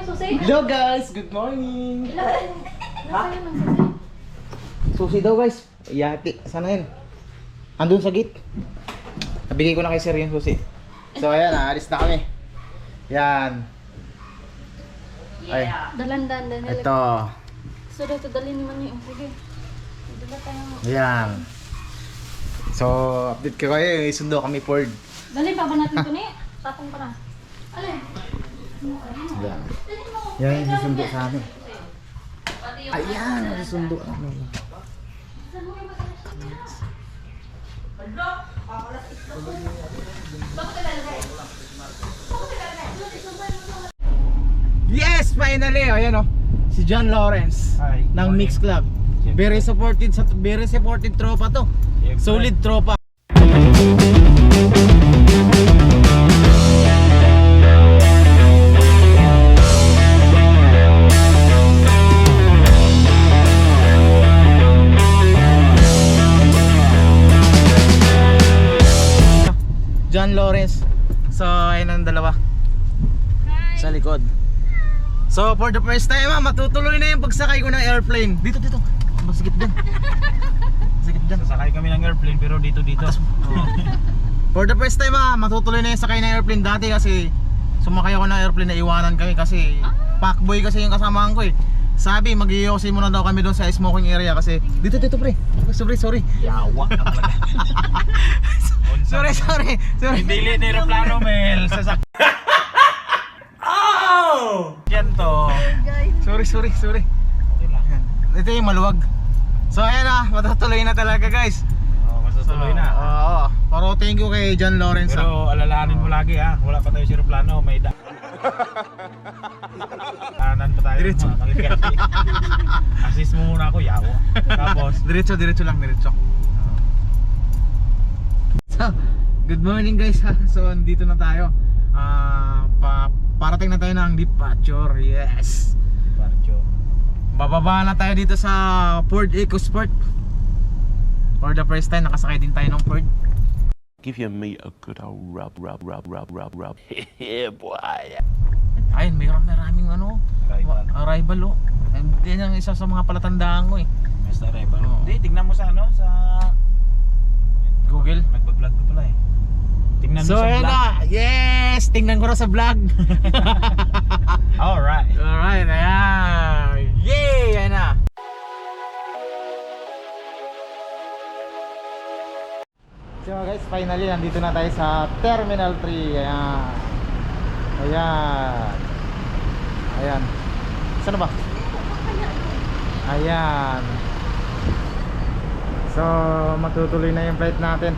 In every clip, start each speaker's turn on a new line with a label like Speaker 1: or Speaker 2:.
Speaker 1: susi?
Speaker 2: Hello guys, good morning.
Speaker 1: Nasaan yun ang susi?
Speaker 2: Susi daw guys. Yati, sana yun? Andun sa gate. Nabigay ko na kay sir yung susi. So ayan, aalis na kami. Yan. Ay,
Speaker 1: Dalandan.
Speaker 2: ito.
Speaker 1: So dito dalhin naman yun. Sige. Dala tayo.
Speaker 2: Yan. So, update ko kayo. Isundo kami Ford.
Speaker 1: Dalhin pa ba natin ito ni? Tapong pa na. Alin?
Speaker 2: Yan. Yan yung susundo sa amin. Ayan, susundo namin. Yes, finally. Ayan oh. Si John Lawrence ng Mix Club. Very supported tropa to. Solid tropa. John Lawrence. So, ayun ang dalawa. Hi. Sa likod. So, for the first time, matutuloy na yung pagsakay ko ng airplane. Dito. Masigit dyan.
Speaker 3: Sasakay kami ng airplane pero dito.
Speaker 2: For the first time, matutuloy na yung sakay ng airplane. Dati kasi, sumakay ako ng airplane na iwanan kami kasi packboy kasi yung kasamahan ko eh. Sabi, mag-iyosin muna daw kami doon sa smoking area kasi dito pre. Sorry.
Speaker 3: Yawa ka talaga.
Speaker 2: Sorry.
Speaker 3: Hindi na aeroplano, Mel. Oh! Yan to.
Speaker 2: Sorry.
Speaker 3: Okay lang.
Speaker 2: Ito yung maluwag. So ayan matutuloy na talaga guys.
Speaker 3: Masutuloy na.
Speaker 2: Oo. Pero thank you kay John Lawrence.
Speaker 3: Pero alalahanin mo lagi wala pa tayo sa aeroplano, may kanan pa tayo.
Speaker 2: Diretso.
Speaker 3: Assist mo muna ako, yawa. Tapos
Speaker 2: Diretso lang. So, good morning guys ha. So, andito na tayo. Parating na tayo ng departure. Yes.
Speaker 3: Barcho.
Speaker 2: Bababa na tayo dito sa Ford EcoSport. For the first time, nakasakay din tayo ng Ford.
Speaker 4: Give your meat a good old rub. Yeah, boy.
Speaker 2: Ayun, maraming arrival oh. Yan ang isa sa mga palatandaan ko eh.
Speaker 3: Basta arrival.
Speaker 2: Oo.
Speaker 3: Hindi, tignan mo sa sa
Speaker 2: Google.
Speaker 3: Nagba-vlog ko pala eh. Tingnan mo
Speaker 2: So
Speaker 3: sa
Speaker 2: ayun
Speaker 3: vlog.
Speaker 2: na, yes! Tingnan ko na sa vlog.
Speaker 3: Alright,
Speaker 2: ayan. Yay! Ayan na. So guys, finally nandito na tayo sa Terminal 3. Ayan. Saan ba? Ayan. So, matutuloy na yung flight natin.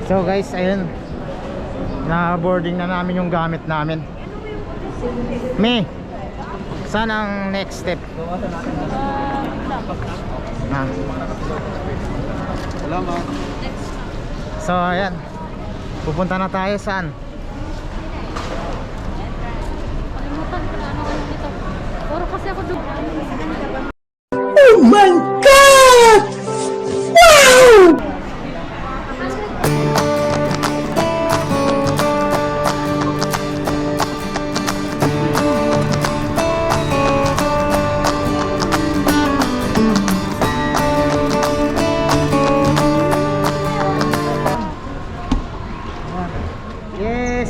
Speaker 2: So guys, ayun, na-boarding na namin yung gamit namin. Saan ang next step?
Speaker 3: Salamat.
Speaker 2: So ayan, pupunta na tayo saan?
Speaker 1: Kalimutan ko na ano dito. Puro kasi ako doon.
Speaker 2: Oh my God! Wow!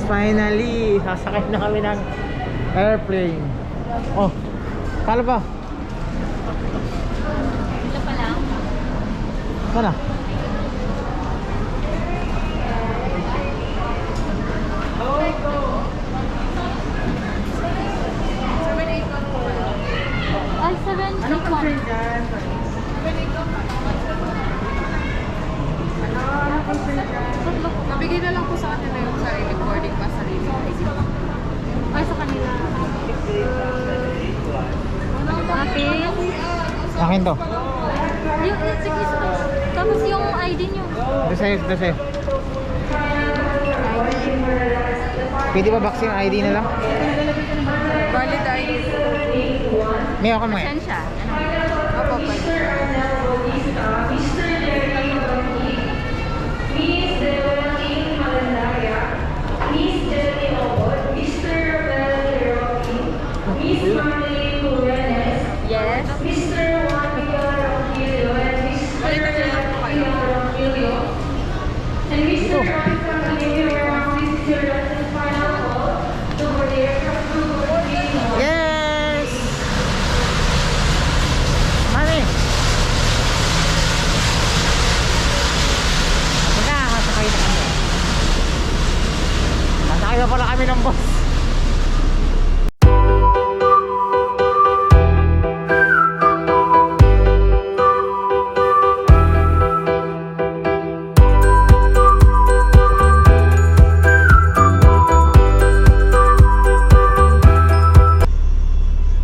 Speaker 2: finally, sasakay na kami ng airplane. Oh, kala ba?
Speaker 1: Sila pa lang.
Speaker 2: Sana?
Speaker 1: Ay, 781.
Speaker 5: Nabigay na lang po sa kanila yung sa recording pa sarili.
Speaker 1: Ay, sa kanila. Apil.
Speaker 2: Akin to.
Speaker 1: Yung, sige, tapos yung ID nyo.
Speaker 2: Ito sa'yo, ito sa'yo. Pwede ba vaccine ID na lang?
Speaker 5: Valid ID.
Speaker 2: May ako mo eh.
Speaker 5: Pasensya. Opo, pwede. Yes. Balikan niyo lang po kayo.
Speaker 2: Yes! Mami! Sasakay na kami. Sasakay na pala kami ng bus.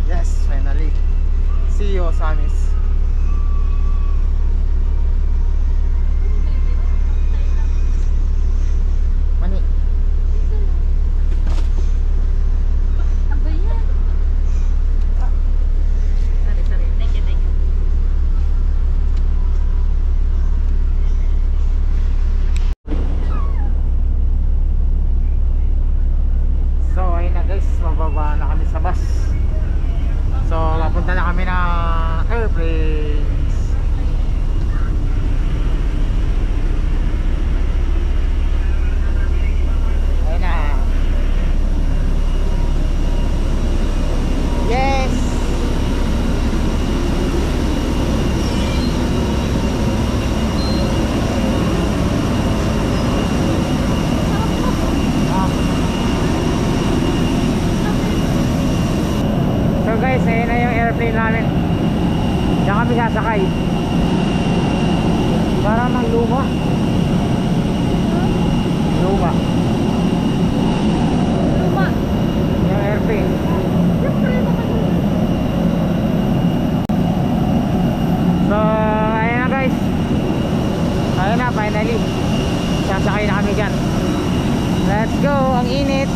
Speaker 2: Yes, finally. See you, Samis. Mani.
Speaker 1: Aba yan.
Speaker 5: Sorry. Thank you.
Speaker 2: So ayun na guys, mababa na kami sa bus. So papunta na kami ng airplanes. Ayun na. Yes! So guys, ayun na yung airplane namin. Diyan kami sasakay. Para mang luma. Luma.
Speaker 1: Luma.
Speaker 2: Yung airplane. So, ayun na guys. Ayun na, finally. Sasakay na kami dyan. Let's go! Ang init!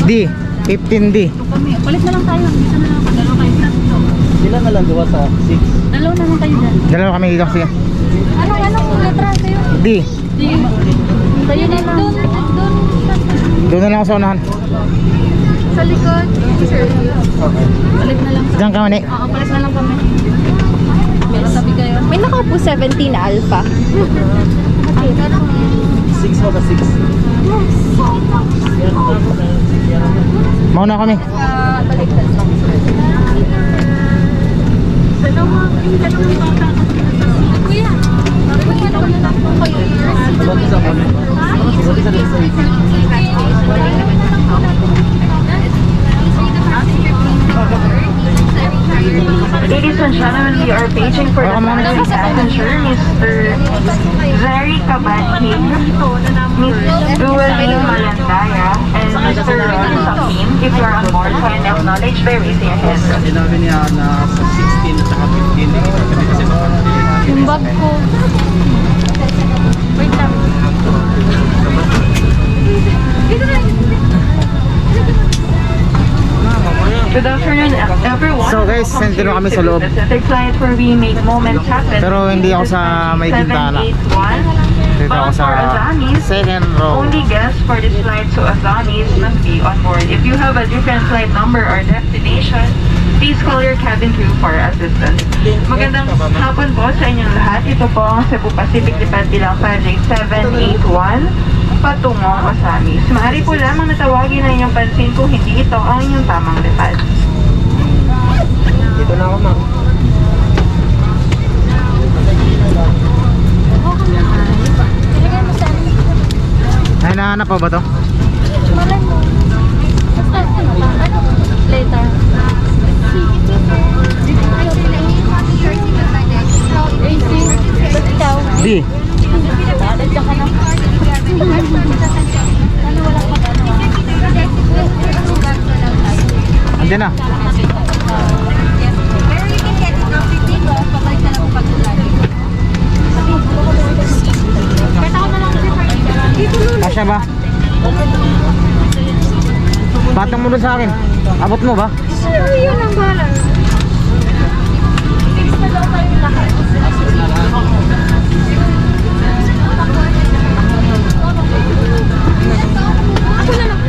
Speaker 2: D. 15D.
Speaker 1: Kami, palit na lang tayo. Dito na lang. Dalawa kayo tatlo.
Speaker 3: Sila na lang gawa sa 6.
Speaker 1: Dalawa na lang kayo dyan.
Speaker 2: Dalawa kami dito kasi.
Speaker 1: Anong letra kayo?
Speaker 2: D.
Speaker 1: Di. Tayo na lang.
Speaker 2: Doon na lang ako sa unahan.
Speaker 5: Sa likod, sir.
Speaker 1: Palit na lang.
Speaker 2: Diyan ka mani.
Speaker 1: Oo, palit na lang kami. Meron tabi kayo.
Speaker 5: May nakaupo 17 alpha.
Speaker 3: 6 ba 6?
Speaker 2: Mauna kami.
Speaker 5: Baliktad lang.
Speaker 1: Kuya.
Speaker 6: Ladies and gentlemen, we are paging for the following passenger, Mr. Zari Kabati, Miss Duwali Malandaya, and Mr. Ron Sakim. If you are on board, kindly acknowledge by raising your hand.
Speaker 3: Sinabi niya na sa 16 at saka 15 din ito kasi
Speaker 1: Yung bag ko. Wait lang.
Speaker 6: Good afternoon, everyone.
Speaker 2: So, guys,
Speaker 6: Welcome
Speaker 2: nandito
Speaker 6: to
Speaker 2: kami sa
Speaker 6: Cebu
Speaker 2: loob.
Speaker 6: Pacific flight where we make moments happen.
Speaker 2: Pero hindi ako sa may bintana.
Speaker 6: 781.
Speaker 2: Dito ako
Speaker 6: Bound
Speaker 2: sa
Speaker 6: for Azamis.
Speaker 2: second row.
Speaker 6: Only guests for this flight to Azamis must be on board. If you have a different flight number or destination, please call your cabin crew for assistance. Magandang hapon po sa inyong lahat. Ito po ang Cebu Pacific Lipad bilang 58781 patungong Azamis. Maaari po lamang natawagin na inyong pansin kung hindi ito ang inyong tamang lipad.
Speaker 3: Dito na ako, ma'am.
Speaker 1: Ilagay mo sa
Speaker 2: Ay, nahanap pa ba to?
Speaker 1: malay mo. Basta ano lang. Ano? Later. AC. Ba't ikaw?
Speaker 2: D.
Speaker 1: Balit ka na. Ano walang mag-ano?
Speaker 2: Andiyan na. Kasya ba? Batang mo doon sa akin. Abot mo ba?
Speaker 5: Yun ang bahala. Ako na lang.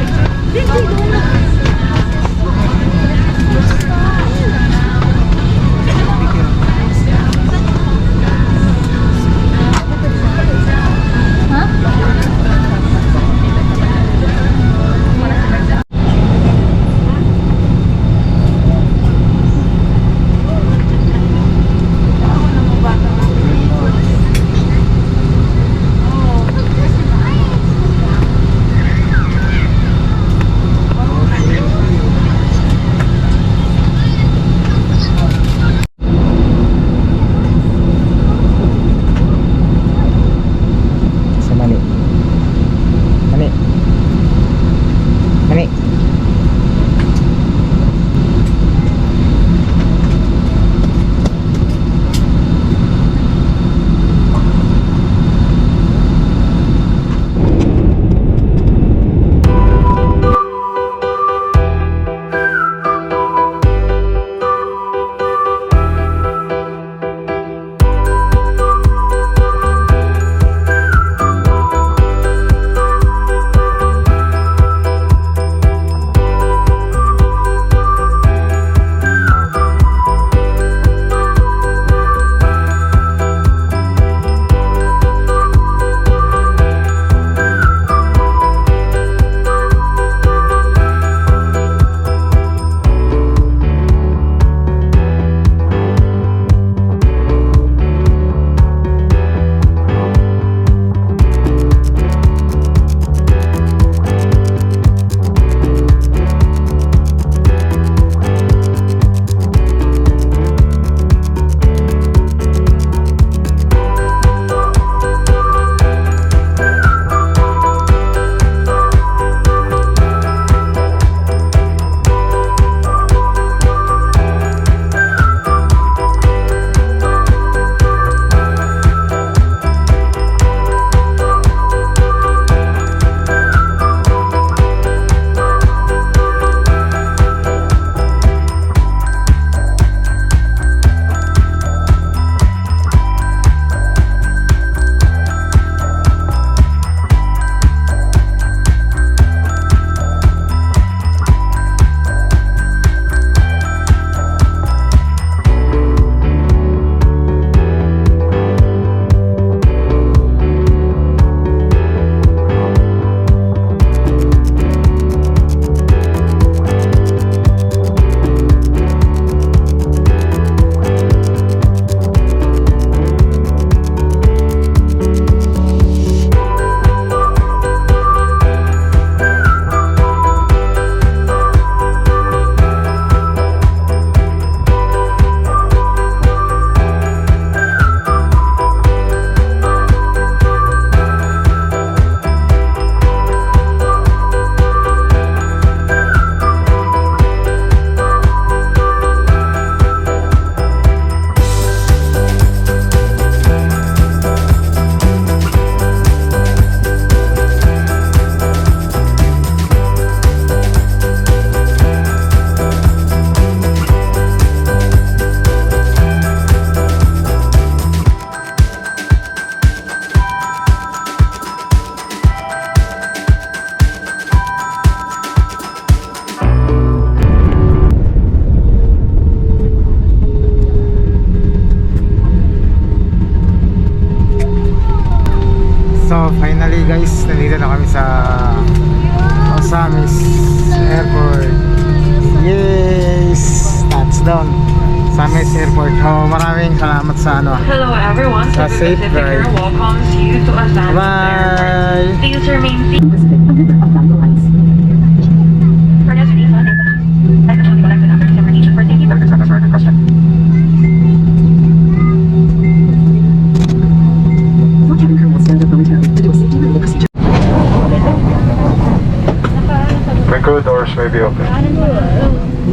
Speaker 2: sa Osamis Airport. Yes! Touchdown! Osamis Airport. Oh, maraming salamat sa ano.
Speaker 6: Hello everyone,
Speaker 2: Sa
Speaker 6: Cebu
Speaker 2: safe
Speaker 6: Pacific
Speaker 2: drive.
Speaker 6: Air welcomes you to Osamis
Speaker 2: Bye!
Speaker 6: Airport. Please remain seated. For next week, flights will be collected after determination for safety purposes for further question.
Speaker 7: Your cabin crew will stand up momentarily to do a safety-related procedure.
Speaker 3: My crew doors may be open.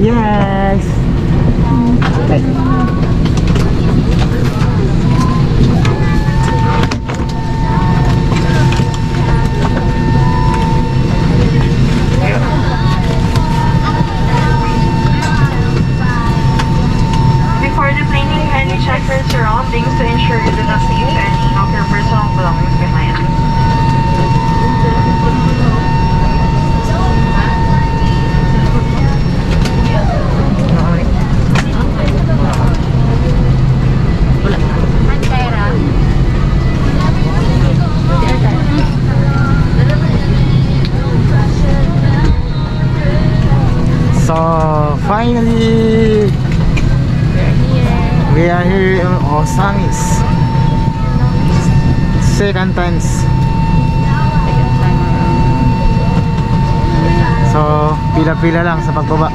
Speaker 2: Yes!
Speaker 6: Before deplaning, kindly check your surroundings to ensure you do not leave any of your personal belongings behind.
Speaker 1: Pantera.
Speaker 2: So, finally, we are here in Osamis. Second times. So, pila-pila lang sa pagbaba.